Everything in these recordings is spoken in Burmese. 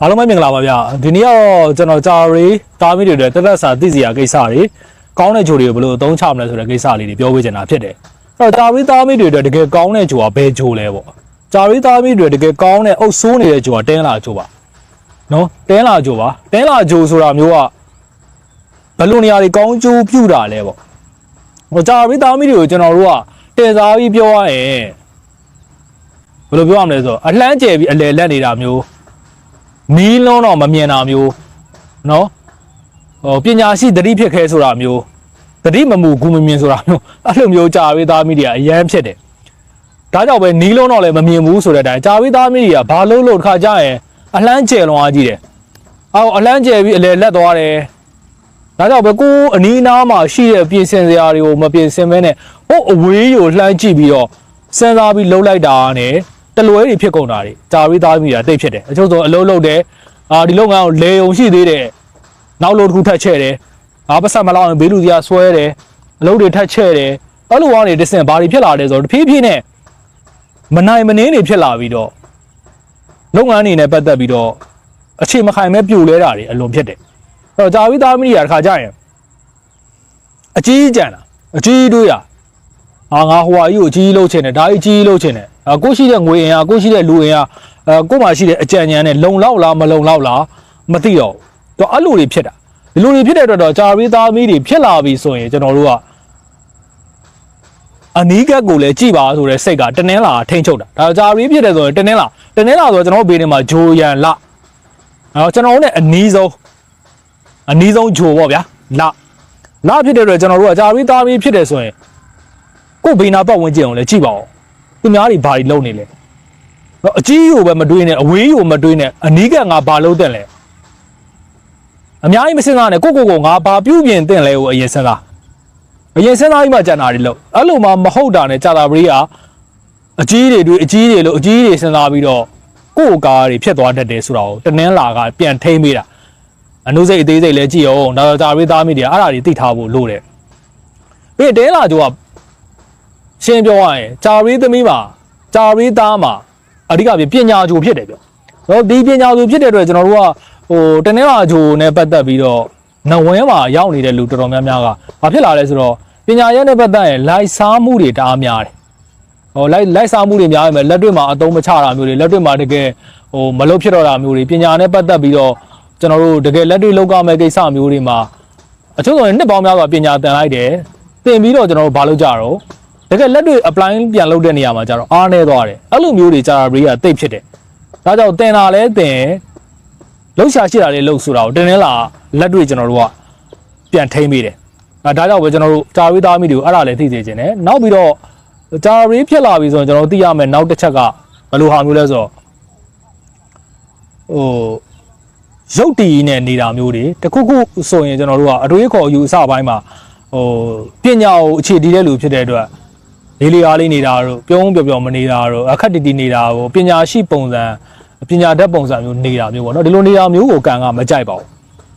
အားလုံးပဲမင်္ဂလာပါဗျာဒီနေ့တော့ကျွန်တော်ဂျာရီတာမီတွေတက်တက်စာသိစီရကိစ္စတွေကောင်းတဲ့ဂျိုတွေကိုဘယ်လိုအသုံးချမလဲဆိုတဲ့ကိစ္စလေးတွေပြောပြချင်တာဖြစ်တယ်အဲ့တော့ဂျာရီတာမီတွေတကယ်ကောင်းတဲ့ဂျိုကဘယ်ဂျိုလဲပေါ့ဂျာရီတာမီတွေတကယ်ကောင်းတဲ့အုပ်ဆိုးနေတဲ့ဂျိုကတင်းလာဂျိုပါနော်တင်းလာဂျိုပါတင်းလာဂျိုဆိုတာမျိုးကဘယ်လိုနေရာတွေကောင်းကျိုးပြုတာလဲပေါ့ဟိုဂျာရီတာမီတွေကိုကျွန်တော်တို့ကတည်စားပြီးပြောရရင်ဘယ်လိုပြောရမလဲဆိုတော့အလှမ်းကျယ်ပြီးအလယ်လက်နေတာမျိုးနီးလုံးတော့မမြင်တာမျိုးနော်ဟိုပညာရှိတတိဖြစ်ခဲဆိုတာမျိုးတတိမမူဂူမမြင်ဆိုတာမျိုးအဲ့လိုမျိုးကြာဝေးသားမိတွေကအရန်ဖြစ်တယ်ဒါကြောင့်ပဲနီးလုံးတော့လည်းမမြင်ဘူးဆိုတဲ့အတိုင်းကြာဝေးသားမိတွေကဘာလို့လို့တစ်ခါကြာရင်အလှမ်းကျယ်လွန်အားကြီးတယ်အော်အလှမ်းကျယ်ပြီးအလယ်လက်သွားတယ်ဒါကြောင့်ပဲကိုအနီးအနားမှာရှိတဲ့ပြင်ဆင်စရာတွေကိုမပြင်ဆင်မဲနဲ့ဟိုအဝေးကိုလှမ်းကြည့်ပြီးတော့စဉ်းစားပြီးလှုပ်လိုက်တာနဲ့တလွဲတွေဖြစ်ကုန်တာတွေဂျာရီသားမိတာတိတ်ဖြစ်တယ်အချို့ဆိုအလုံးလုံးတယ်ဒီလုပ်ငန်းကိုလေုံရှိသေးတယ်နောက်လို့တစ်ခုထပ်ချဲ့တယ်ပတ်စံမလောက်ရင်ဘေးလူကြီးဆွဲတယ်အလုံးတွေထပ်ချဲ့တယ်အဲ့လိုကနေတစ်ဆင့်ဘာတွေဖြစ်လာလဲဆိုတော့တဖြည်းဖြည်းနဲ့မနိုင်မနှင်းတွေဖြစ်လာပြီးတော့လုပ်ငန်းတွေနဲ့ပတ်သက်ပြီးတော့အခြေမခိုင်မဲ့ပြိုလဲတာတွေအလွန်ဖြစ်တယ်အဲ့တော့ဂျာရီသားမိတာတစ်ခါကြာရင်အကြီးကြံတာအကြီးတွေးရငါဟိုဟာကြီးကိုအကြီးလှုပ်ချင်တယ်ဒါကြီးကြီးလှုပ်ချင်တယ်ကိုရှိတဲ့ငွေအင်အားကိုရှိတဲ့လူအင်အားကိုမှရှိတဲ့အကြံဉာဏ်နဲ့လုံလောက်လားမလုံလောက်လားမသိတော့တော့အဲ့လိုတွေဖြစ်တာဒီလိုတွေဖြစ်တဲ့အတွက်တော့ဂျာရီသားမီးတွေဖြစ်လာပြီဆိုရင်ကျွန်တော်တို့ကအနီးကပ်ကိုလည်းကြည်ပါဆိုတဲ့စိတ်ကတနင်းလာထိန်းချုပ်တာဒါဂျာရီဖြစ်တယ်ဆိုရင်တနင်းလာဆိုတော့ကျွန်တော်တို့ဘေးထဲမှာဂျိုရန်လကျွန်တော်တို့ ਨੇ အနီးဆုံးဂျိုပေါ့ဗျာလဖြစ်တဲ့အတွက်ကျွန်တော်တို့ကဂျာရီသားမီးဖြစ်တယ်ဆိုရင်ကိုဘေးနာပတ်ဝန်းကျင်ကိုလည်းကြည့်ပါဦးသူများတွေဘာတွေလုပ်နေလဲအကြီးကိုပဲမတွေးနဲ့အဝေးကိုမတွေးနဲ့အနီးကငါဘာလုပ်တဲ့လဲအများကြီးမစဉ်းစားနဲ့ကိုငါဘာပြုပြင်တဲ့လဲကိုအရင်စဉ်းစားပြီးမှကြံတာတွေလုပ်အဲ့လိုမှမဟုတ်တာနဲ့ကြာတာပရိကအကြီးတွေတွေအကြီးတွေလို့အကြီးတွေစဉ်းစားပြီးတော့ကိုယ်ကားတွေဖြစ်သွားတတ်တယ်ဆိုတာကိုတနင်းလာကပြန်ထိမ့်ပေးတာအနုစိတ်အသေးစိတ်လည်းကြည့်အောင်ဒါကြာပရိသားမိတွေအဲ့ဒါတွေသိထားဖို့လိုတယ်ပြီးတဲလာကြိုကရှင်းပြောရရင်ဂျာရီသမီးမှာဂျာရီသားမှာအဓိကပညာဂျိုဖြစ်တယ်ပြောတော့ဒီပညာဂျိုဖြစ်တဲ့အတွက်ကျွန်တော်တို့ကဟိုတနင်္လာဂျိုနဲ့ပတ်သက်ပြီးတော့နဝင်းမှာရောက်နေတဲ့လူတော်တော်များများကဘာဖြစ်လာလဲဆိုတော့ပညာရဲနဲ့ပတ်သက်ရင်လိုက်စားမှုတွေတအားများတယ်ဟိုလိုက်စားမှုတွေများရင်လက်တွေ့မှာအသုံးမချတာမျိုးတွေလက်တွေ့မှာတကယ်ဟိုမလုပ်ဖြစ်တော့တာမျိုးတွေပညာနဲ့ပတ်သက်ပြီးတော့ကျွန်တော်တို့တကယ်လက်တွေ့လောက်ကမဲ့ကိစ္စမျိုးတွေမှာအချို့ဆိုရင်နှစ်ပေါင်းများစွာပညာသင်လိုက်တယ်သင်ပြီးတော့ကျွန်တော်တို့ဘာလုပ်ကြတော့တကယ်လက်တွေ့ apply ပြန်လုပ်တဲ့နေရာမှာကျတော့အားနည်းသွားတယ်အဲ့လိုမျိုးတွေကြာတာဘရီကတိတ်ဖြစ်တယ်ဒါကြောင့်တင်တာလဲတင်လှုပ်ရှားရှိတာလေးလှုပ်ဆိုတာကိုတင်နေလာလက်တွေ့ကျွန်တော်တို့ကပြန်ထိမ့်ပေးတယ်ဒါကြောင့်ပဲကျွန်တော်တို့ကြာရီသားမိတွေကိုအဲ့ဒါလည်းသိစေချင်တယ်နောက်ပြီးတော့ကြာရီဖြစ်လာပြီဆိုရင်ကျွန်တော်တို့သိရမယ်နောက်တစ်ချက်ကဘယ်လိုဟာမျိုးလဲဆိုတော့ဟိုရုပ်တည်နဲ့နေတာမျိုးတွေတခုခုဆိုရင်ကျွန်တော်တို့ကအတွေးခေါ်အယူအဆပိုင်းမှာဟိုပညာကိုအခြေတည်တဲ့လူဖြစ်တဲ့အတွက်လေးလေးအားလေးနေတာတို့ပြုံးပျော်မနေတာတို့အခက်တည်နေတာကိုပညာရှိပုံစံပညာတတ်ပုံစံမျိုးနေတာမျိုးပေါ့နော်ဒီလိုနေတာမျိုးကိုကံကမကြိုက်ပါဘူး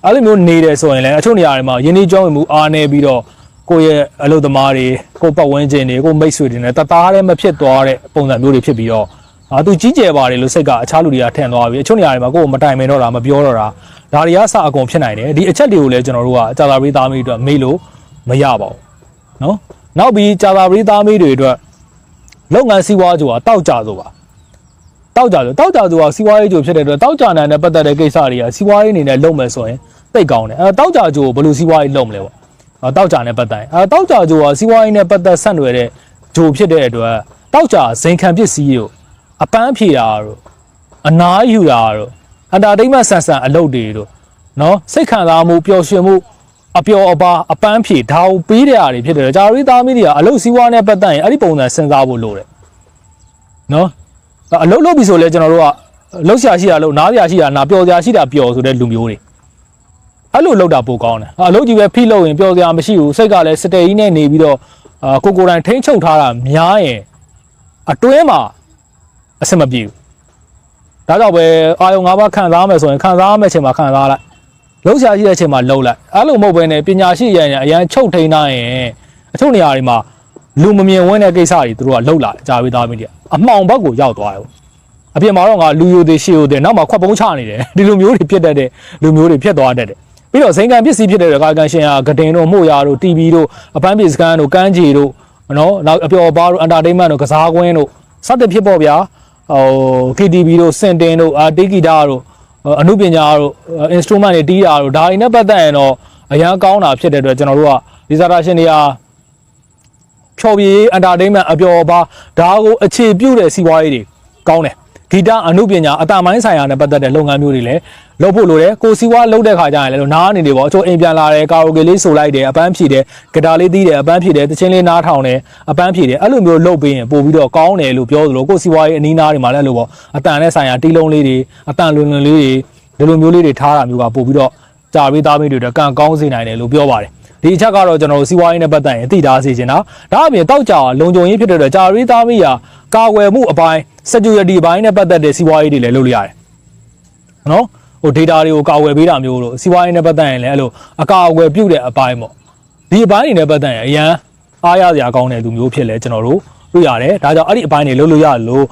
အဲ့လိုမျိုးနေတယ်ဆိုရင်လည်းအချို့နေရာတွေမှာယင်းဒီကြောင်းဝင်မှုအားနေပြီးတော့ကိုယ့်ရဲ့အလုပ်သမားတွေကိုပတ်ဝန်းကျင်တွေကိုမိတ်ဆွေတွေနဲ့တသားတည်းမဖြစ်သွားတဲ့ပုံစံမျိုးတွေဖြစ်ပြီးတော့သူကြီးကျယ်ပါတယ်လို့စိတ်ကအခြားလူတွေကထင်သွားပြီအချို့နေရာတွေမှာကိုယ့်ကိုမတိုင်ပင်တော့တာမပြောတော့တာဒါတွေကအစအကုန်ဖြစ်နိုင်တယ်ဒီအချက်တွေကိုလည်းကျွန်တော်တို့ကကြာသာပရိသားမိတွေအတွက်မေ့လို့မရပါဘူးနော်နောက်ပြီးကြာသာပရိသားမိတွေအတွက်လုပ်ငန်းစီးပွားကြိုကတောက်ကြဆိုပါတောက်ကြဆိုကစီးပွားရေးကြိုဖြစ်တဲ့အတွက်တောက်ကြနိုင်တဲ့ပတ်သက်တဲ့ကိစ္စတွေကစီးပွားရေးအနေနဲ့လုပ်မယ်ဆိုရင်သိကောင်းတယ်တောက်ကြကြိုဘယ်လိုစီးပွားရေးလုပ်မလဲပေါ့တောက်ကြနဲ့ပတ်သက်တောက်ကြကြိုကစီးပွားရေးနဲ့ပတ်သက်ဆက်နွယ်တဲ့ဂျိုဖြစ်တဲ့အတွက်တောက်ကြဇိမ်ခံပစ္စည်းကိုအပန်းဖြေတာတို့အနားယူတာတို့အတာတိတ်မဆန်ဆန်အလုပ်တွေတို့နော်စိတ်ခံစားမှုပျော်ရွှင်မှုအပျော်အပါအပန်းဖြေဒါကိုပေးတဲ့အားတွေဖြစ်တယ်ဂျာရီသားမီးတွေကအလုပ်စီးပွားနဲ့ပတ်သက်ရင်အဲ့ဒီပုံစံစဉ်းစားဖို့လိုတယ်နော်အလုပ်လုပ်ပြီဆိုလဲကျွန်တော်တို့ကလှုပ်ရှားရှိတာလို့နားစရာရှိတာနားပျော်စရာရှိတာပျော်ဆိုတဲ့လူမျိုးတွေအဲ့လိုလုပ်တာပိုကောင်းတယ်အလုပ်ကြီးပဲဖိလုပ်ရင်ပျော်စရာမရှိဘူးစိတ်ကလည်းစတေးကြီးနဲ့နေပြီးတော့ကိုယ်တိုင်ထိန်းချုပ်ထားတာများရင်အတွင်းမှာအဆင်မပြေဘူးဒါကြောင့်ပဲအာယုံ၅ပါးခံစားမယ်ဆိုရင်ခံစားရမယ့်အချိန်မှာခံစားလိုက်လှုပ်ရှားရှိတဲ့အချိန်မှာလှုပ်လိုက်အဲ့လိုမဟုတ်ဘဲနဲ့ပညာရှိရရင်အရန်ချုပ်ထိန်းထားရင်အချို့နေရာတွေမှာလူမမြင်ဝင်းတဲ့ကိစ္စတွေသူတို့ကလှုပ်လာကြာပြီးသားမိတယ်အမှောင်ဘက်ကိုရောက်သွားတယ် အပြင်မှာတော့ငါလူယိုသေးရှေယိုသေးနောက်မှာခွက်ပုံးချနေတယ်ဒီလိုမျိုးတွေဖြစ်တတ်တဲ့လူမျိုးတွေဖြစ်သွားတတ်တယ်ပြီးတော့ဇိမ်ကန်ပစ္စည်းဖြစ်တဲ့ကာကန်ရှင်ကဂတင်တို့မှုရာတို့ TV တို့အပန်းပြေစကန်တို့ကန်းကြီးတို့နော်နောက်အပျော်ပါတို့ entertainment တို့ကစားကွင်းတို့စသဖြင့်ပေါ့ဗျာKTV တို့စင်တင်တို့တေးဂီတာတို့အနုပညာတို့ instrument တွေတီးတာတို့ဒါတွေနဲ့ပတ်သက်ရင်တော့အရန်ကောင်းတာဖြစ်တဲ့အတွက်ကျွန်တော်တို့ကဒီဇာတာရှင်တွေကဖြော်ပြေး entertainment အပျော်ပါဒါကိုအခြေပြုတဲ့စီးပွားရေးတွေကောင်းတယ်ဂီတအနုပညာအတမိုင်းဆိုင်ရာနဲ့ပတ်သက်တဲ့လုပ်ငန်းမျိုးတွေလည်းလုပ်ဖို့လိုတယ်ကိုစီးပွားလုပ်တဲ့ခါကျရင်လည်းနားနေတယ်ပေါ့အချို့အိမ်ပြန်လာတယ်ကာရိုကေလေးဆိုလိုက်တယ်အပန်းဖြည့်တယ်ဂီတာလေးတီးတယ်အပန်းဖြည့်တယ်တချင်းလေးနားထောင်တယ်အပန်းဖြည့်တယ်အဲ့လိုမျိုးလုပ်ပေးရင်ပို့ပြီးတော့ကောင်းတယ်လို့ပြောသလိုကိုစီးပွားရေးအနီးနားတွေမှာလည်းလို့ပေါ့အတန်နဲ့ဆိုင်ရာတီးလုံးလေးတွေအတန်လွင်လွင်လေးတွေဒီလိုမျိုးလေးတွေထားတာမျိုးကပို့ပြီးတော့ကြာပြီးသားမိတွေကံကောင်းစေနိုင်တယ်လို့ပြောပါတယ်ဒီအချက်ကတော့ကျွန်တော်တို့စီးပွားရေးနဲ့ပတ်သက်ရင်သိထားစေချင်တာဒါအပြင်တောက်ကြလုံခြုံရေးဖြစ်တဲ့အတွက်ကြာပြီးသားမိရာကာကွယ်မှုအပိုင်း security ဘိုင်းနဲ့ပတ်သက်တဲ့စီးပွားရေးတွေလည်းလုပ်လို့ရတယ်နော်ဟို data တွေကိုကာကွယ်ပေးတာမျိုးလို့စီးပွားရေးနဲ့ပတ်သက်ရင်လည်းအဲ့လိုအကာအကွယ်ပြုတ်တဲ့အပိုင်းပေါ့ဒီအပိုင်းတွေနဲ့ပတ်သက်ရင်အရန်အားရစရာကောင်းတဲ့လူမျိုးဖြစ်လဲကျွန်တော်တို့တွေ့ရတယ်ဒါကြောင့်အဲ့ဒီအပိုင်းတွေလုပ်လို့ရလို့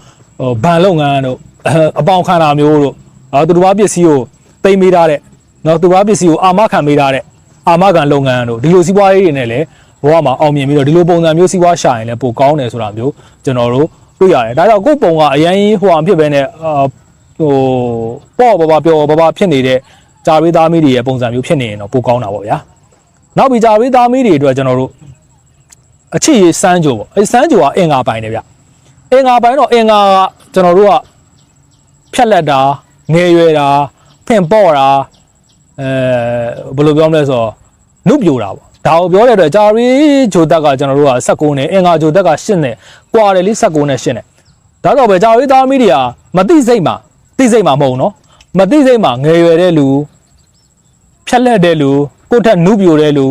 ဘဏ်လုပ်ငန်းတို့အပေါင်ခံတာမျိုးတို့သူတို့ဘာပစ္စည်းကိုတိမ့်ပေးထားတဲ့နော်သူတို့ဘာပစ္စည်းကိုအာမခံပေးထားတဲ့အာမခံလုပ်ငန်းတို့ဒီလိုစီးပွားရေးတွေနဲ့လည်းဘဝမှာအောင်မြင်ပြီးတော့ဒီလိုပုံစံမျိုးစီးပွားရှာရင်လည်းပိုကောင်းတယ်ဆိုတာမျိုးကျွန်တော်တို့တွေ့ရတယ်ဒါကြောင့်ကိုယ့်ပုံကအရင်ဟိုအောင်ဖြစ်ပဲနဲ့ပေါ့ဘာပြောဘာဖြစ်နေတဲ့ဂျာရေးသားမီးတွေရဲ့ပုံစံမျိုးဖြစ်နေရင်တော့ပိုကောင်းတာပေါ့ဗျာနောက်ပြီးဂျာရေးသားမီးတွေအတွက်ကျွန်တော်တို့အချစ်ရေးစမ်းကြိုပေါ့အဲစမ်းကြိုကအင်္ဂါပိုင်းတယ်ဗျအင်္ဂါပိုင်းတော့အင်္ဂါကကျွန်တော်တို့ကဖြက်လက်တာငယ်ရွယ်တာဖင်ပေါ့တာဘယ်လိုပြောမလဲဆိုတော့နုပြိုတာပေါ့ဒါကိုပြောတဲ့အတွက်ဂျာရီဂျိုတက်ကကျွန်တော်တို့က16နဲ့အင်္ဂါဂျိုတက်က8နဲ့ကွာတယ်လေ16နဲ့8နဲ့ဒါတော့ပဲဂျာရီသားမီးတွေကမသိစိတ်မှာသိစိတ်မှာမဟုတ်နော်မသိစိတ်မှာငယ်ရွယ်တဲ့လူဖြက်လက်တဲ့လူကိုယ့်ထက်နုပြိုတဲ့လူ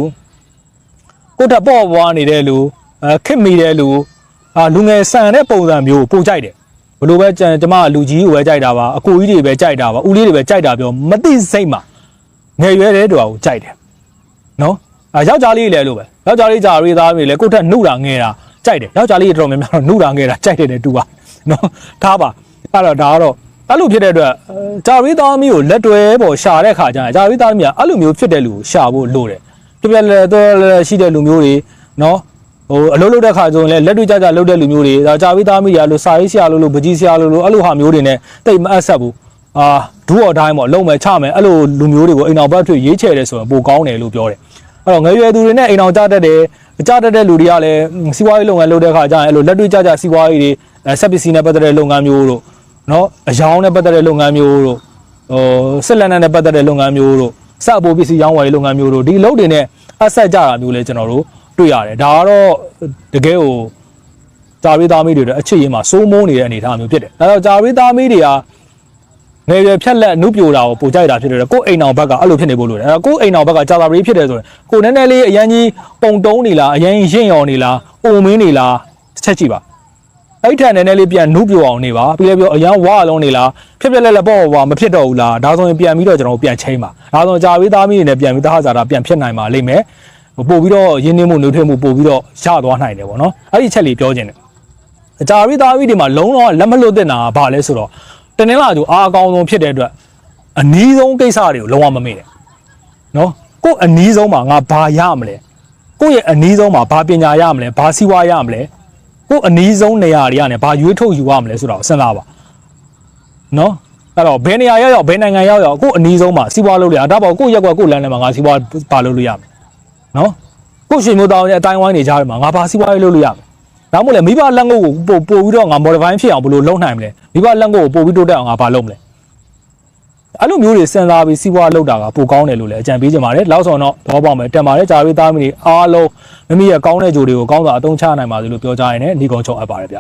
ကိုယ့်ထက်ပေါ့ပွားနေတဲ့လူခစ်မိတဲ့လူလူငယ်ဆန်တဲ့ပုံစံမျိုးပို့ကြိုက်တယ်ဘလို့ပဲကျမလူကြီးကိုပဲကြိုက်တာပါအကိုကြီးတွေပဲကြိုက်တာပါဦးလေးတွေပဲကြိုက်တာပြောမသိစိတ်မှာငယ်ရွယ်တဲ့တူကိုကြိုက်တယ်နော်ယောက်ျားလေးလည်းလို့ပဲယောက်ျားလေးဂျာရီသားတွေလည်းကိုယ့်ထက်နှုတာငယ်တာကြိုက်တယ်ယောက်ျားလေးတော်တော်များများတော့နှုတာငယ်တာကြိုက်တယ်နဲ့တူပါနော်ထားပါအဲ့တော့ဒါကတော့အဲ့လိုဖြစ်တဲ့အတွက်ဂျာရီသားမီးကိုလက်တွဲပေါ်ရှာတဲ့ခါကျရင်ဂျာရီသားမီးကအဲ့လိုမျိုးဖြစ်တဲ့လူကိုရှာဖို့လိုတယ်ပြပြလဲတော့ရှိတဲ့လူမျိုးတွေနော်ဟိုအလုပ်လုပ်တဲ့ခါကျရင်လည်းလက်တွေ့ကြကြလုပ်တဲ့လူမျိုးတွေဒါဂျာရီသားမီးရလို့စာရေးဆရာလို့ပကြီးဆရာလို့အဲ့လိုဟာမျိုးတွေနဲ့တိတ်မအပ်ဆက်ဘူးဒူးတော်တိုင်းပေါ့လုံးမယ်ချမယ်အဲ့လိုလူမျိုးတွေကိုအိမ်အောင်ဘက်ထွေရေးချဲတယ်ဆိုရင်ပိုကောင်းတယ်လို့ပြောတယ်အဲ့တော့ငယ်ရွယ်သူတွေနဲ့အိမ်အောင်ကြားတတ်တယ်ကြားတတ်တဲ့လူတွေကလည်းစီးပွားရေးလုပ်ငန်းလုပ်တဲ့ခါကျရင်အဲ့လိုလက်တွေ့ကြကြစီးပွားရေးတွေဆက်ပစ္စည်းနဲ့ပတ်သက်တဲ့လုပ်ငန်းမျိုးတို့နော်အယောင်နဲ့ပတ်သက်တဲ့လုပ်ငန်းမျိုးတို့စစ်လက်နက်နဲ့ပတ်သက်တဲ့လုပ်ငန်းမျိုးတို့စအပိုးပစ္စည်းရောင်းဝယ်ရေးလုပ်ငန်းမျိုးတို့ဒီလုပ်တွေနဲ့အဆက်ကြတာမျိုးလဲကျွန်တော်တို့တွေ့ရတယ်ဒါကတော့တကယ်ကိုဂျာရီသားမီးတွေအချစ်ရေးမှာစိုးမိုးနေတဲ့အနေအထားမျိုးဖြစ်တယ်ဒါတော့ဂျာရီသားမီးတွေကငယ်ရွယ်ဖြက်လက်နုပြိုတာကိုပိုကြိုက်တာဖြစ်တယ်ကိုယ်အိမ်အောင်ဘက်ကအဲ့လိုဖြစ်နေဖို့လိုတယ်အဲ့တော့ကိုယ်အိမ်အောင်ဘက်ကဂျာရီဖြစ်တယ်ဆိုရင်ကိုနည်းနည်းလေးအရင်ကြီးပုံတုံးနေလားအရင်ရင့်ရော်နေလားအုံမင်းနေလားချက်ကြည့်ပါအဲ့ထက်နည်းနည်းလေးပြန်နုပြိုအောင်နေပါပြီးလည်းပြောအရန်ဝါလုံးနေလားဖြက်ဖြက်လက်လက်ပေါ့မဖြစ်တော့ဘူးလားဒါဆိုရင်ပြန်ပြီးတော့ကျွန်တော်ပြန်ချိန်ပါဒါဆိုဂျာရီသားမီးတွေနဲ့ပြန်ပြီးသဟဇာတာပြန်ဖြစ်နိုင်ပါလိမ့်မယ်ပို့ပြီးတော့ရင်းနှီးမှုနှုတ်ထွေးမှုပို့ပြီးတော့ရသွားနိုင်တယ်ပေါ့နော်အဲ့ဒီချက်လေးပြောခြင်းတယ်ဂျာရီသားမီးတွေမှာလုံးတော့လက်မလွတ်တဲ့နာကဘာလဲဆိုတော့တနင်္လာကျူအားအကောင်းဆုံးဖြစ်တဲ့အတွက်အနီးဆုံးကိစ္စတွေကိုလုံးဝမမေ့နဲ့နော်ကို့အနီးဆုံးမှာငါဘာရမလဲကိုယ့်ရဲ့အနီးဆုံးမှာဘာပညာရမလဲဘာစီးပွားရမလဲကို့အနီးဆုံးနေရာတွေကနေဘာရွေးထုတ်ယူရမလဲဆိုတာကိုစဉ်းစားပါနော်အဲ့တော့ဘယ်နေရာရောက်ဘယ်နိုင်ငံရောက်ကို့အနီးဆုံးမှာစီးပွားလုပ်လို့ရဒါပေါ့ကို့ရက်ကွက်ကို့လမ်းထဲမှာငါစီးပွားဘာလုပ်လို့ရမလဲနော်ကို့ရှင်မျိုးသားရဲ့အတိုင်းဝိုင်းနေကြတယ်မှာငါဘာစီးပွားရေးလုပ်လို့ရမလဲဒါမှမဟုတ်လေမိဘလက်ငုပ်ကိုပို့ပြီးတော့ငါ modify ဖြစ်အောင်ဘယ်လိုလုပ်နိုင်မလဲမိဘလက်ငုပ်ကိုပို့ပြီးတိုးတက်အောင်ငါဘာလုပ်မလဲအဲ့လိုမျိုးတွေစဉ်းစားပြီးစီးပွားလုပ်တာကပိုကောင်းတယ်လို့လည်းအကြံပေးချင်ပါတယ်လောက်ဆောင်တော့တော့ပေါ့မယ်တက်ပါတယ်ဂျာရီသားမီးအားလုံးမိမိရဲ့ကောင်းတဲ့ဂျိုတွေကိုကောင်းစွာအသုံးချနိုင်ပါစေလို့ပြောကြရရင်လည်းညီကုန်းချုပ်အပ်ပါတယ်ဗျ